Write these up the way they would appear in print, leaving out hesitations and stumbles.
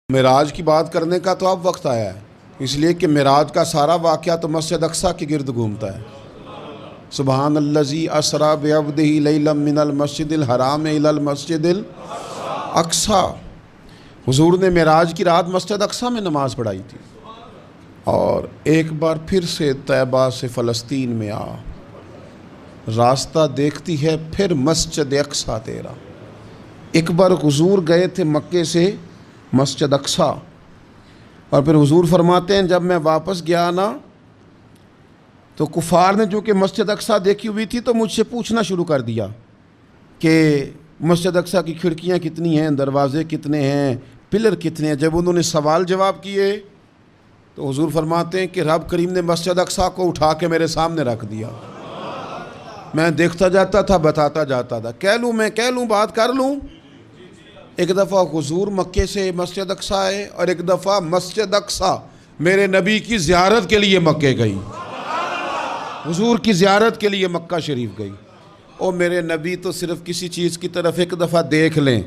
معراج کی بات کرنے کا تو اب وقت آیا ہے، اس لیے کہ معراج کا سارا واقعہ تو مسجد اقصیٰ کے گرد گھومتا ہے۔ سبحان الذی اسریٰ بعبدہ لیلا من المسجد الحرام الی المسجد الاقصیٰ۔ حضور نے معراج کی رات مسجد اقصیٰ میں نماز پڑھائی تھی، اور ایک بار پھر سے طیبہ سے فلسطین میں آ، راستہ دیکھتی ہے پھر مسجد اقصیٰ تیرا۔ ایک بار حضور گئے تھے مکے سے مسجد اقصیٰ، اور پھر حضور فرماتے ہیں جب میں واپس گیا نا تو کفار نے جو کہ مسجد اقصیٰ دیکھی ہوئی تھی تو مجھ سے پوچھنا شروع کر دیا کہ مسجد اقصیٰ کی کھڑکیاں کتنی ہیں، دروازے کتنے ہیں، پلر کتنے ہیں۔ جب انہوں نے سوال جواب کیے تو حضور فرماتے ہیں کہ رب کریم نے مسجد اقصیٰ کو اٹھا کے میرے سامنے رکھ دیا۔ میں دیکھتا جاتا تھا، بتاتا جاتا تھا، کہہ لوں بات کر لوں۔ ایک دفعہ حضور مکے سے مسجد اقصیٰ آئے، اور ایک دفعہ مسجد اقصیٰ میرے نبی کی زیارت کے لیے مکے گئی، حضور کی زیارت کے لیے مکہ شریف گئی۔ اور میرے نبی تو صرف کسی چیز کی طرف ایک دفعہ دیکھ لیں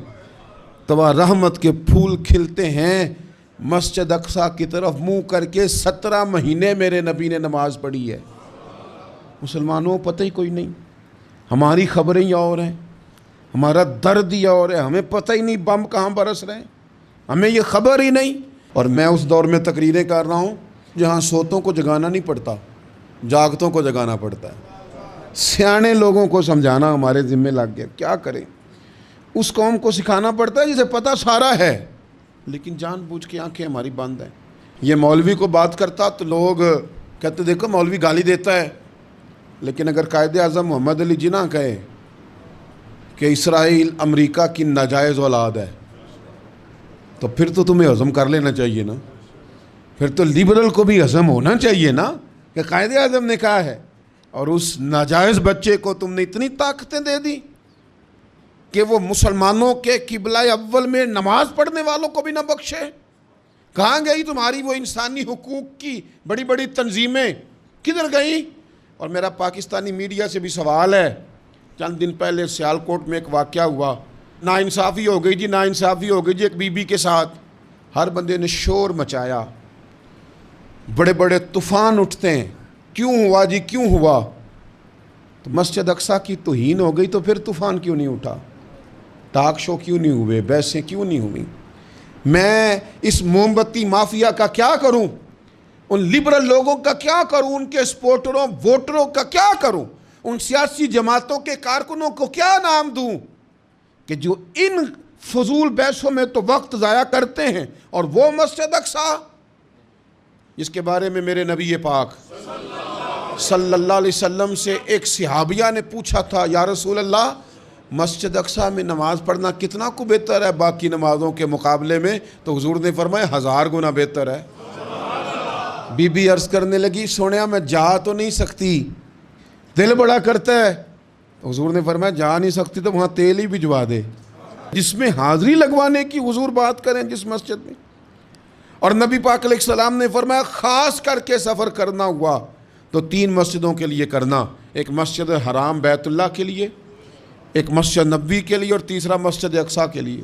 تو وہاں رحمت کے پھول کھلتے ہیں۔ مسجد اقصیٰ کی طرف منہ کر کے 17 مہینے میرے نبی نے نماز پڑھی ہے۔ مسلمانوں پتہ ہی کوئی نہیں، ہماری خبریں ہی اور ہیں، ہمارا درد ہی اور ہے، ہمیں پتہ ہی نہیں بم کہاں برس رہے ہیں، ہمیں یہ خبر ہی نہیں۔ اور میں اس دور میں تقریریں کر رہا ہوں جہاں سوتوں کو جگانا نہیں پڑتا، جاگتوں کو جگانا پڑتا ہے۔ سیانے لوگوں کو سمجھانا ہمارے ذمہ لگ گیا، کیا کریں؟ اس قوم کو سکھانا پڑتا ہے جسے پتہ سارا ہے، لیکن جان بوجھ کے آنکھیں ہماری بند ہیں۔ یہ مولوی کو بات کرتا تو لوگ کہتے دیکھو مولوی گالی دیتا ہے، لیکن اگر قائد اعظم محمد علی جناح کہے کہ اسرائیل امریکہ کی ناجائز اولاد ہے تو پھر تو تمہیں ہضم کر لینا چاہیے نا، پھر تو لیبرل کو بھی ہضم ہونا چاہیے نا کہ قائد اعظم نے کہا ہے، اور اس ناجائز بچے کو تم نے اتنی طاقتیں دے دی کہ وہ مسلمانوں کے قبلہ اول میں نماز پڑھنے والوں کو بھی نہ بخشے۔ کہاں گئی تمہاری وہ انسانی حقوق کی بڑی بڑی تنظیمیں، کدھر گئی؟ اور میرا پاکستانی میڈیا سے بھی سوال ہے، چند دن پہلے سیالکوٹ میں ایک واقعہ ہوا، ناانصافی ہو گئی ناانصافی ہو گئی جی ایک بی بی کے ساتھ۔ ہر بندے نے شور مچایا، بڑے بڑے طوفان اٹھتے ہیں، کیوں ہوا جی کیوں ہوا؟ تو مسجد اقصیٰ کی توہین ہو گئی تو پھر طوفان کیوں نہیں اٹھا؟ ٹاک شو کیوں نہیں ہوئے؟ بحثیں کیوں نہیں ہوئی؟ میں اس موم بتی مافیا کا کیا کروں؟ ان لبرل لوگوں کا کیا کروں؟ ان کے سپورٹروں ووٹروں کا کیا کروں؟ ان سیاسی جماعتوں کے کارکنوں کو کیا نام دوں کہ جو ان فضول بحثوں میں تو وقت ضائع کرتے ہیں، اور وہ مسجد اقصیٰ جس کے بارے میں میرے نبی پاک صلی اللہ علیہ وسلم سے ایک صحابیہ نے پوچھا تھا، یا رسول اللہ مسجد اقصیٰ میں نماز پڑھنا کتنا کو بہتر ہے باقی نمازوں کے مقابلے میں؟ تو حضور نے فرمایا 1000 گنا بہتر ہے۔ بی بی عرض کرنے لگی سونیا میں جا تو نہیں سکتی، دل بڑا کرتا ہے۔ حضور نے فرمایا جا نہیں سکتی تو وہاں تیل ہی بھجوا دے، جس میں حاضری لگوانے کی حضور بات کریں جس مسجد میں۔ اور نبی پاک علیہ السلام نے فرمایا خاص کر کے سفر کرنا ہوا تو 3 مسجدوں کے لیے کرنا، ایک مسجد حرام بیت اللہ کے لیے، ایک مسجد نبوی کے لیے، اور تیسرا مسجد اقصیٰ کے لیے۔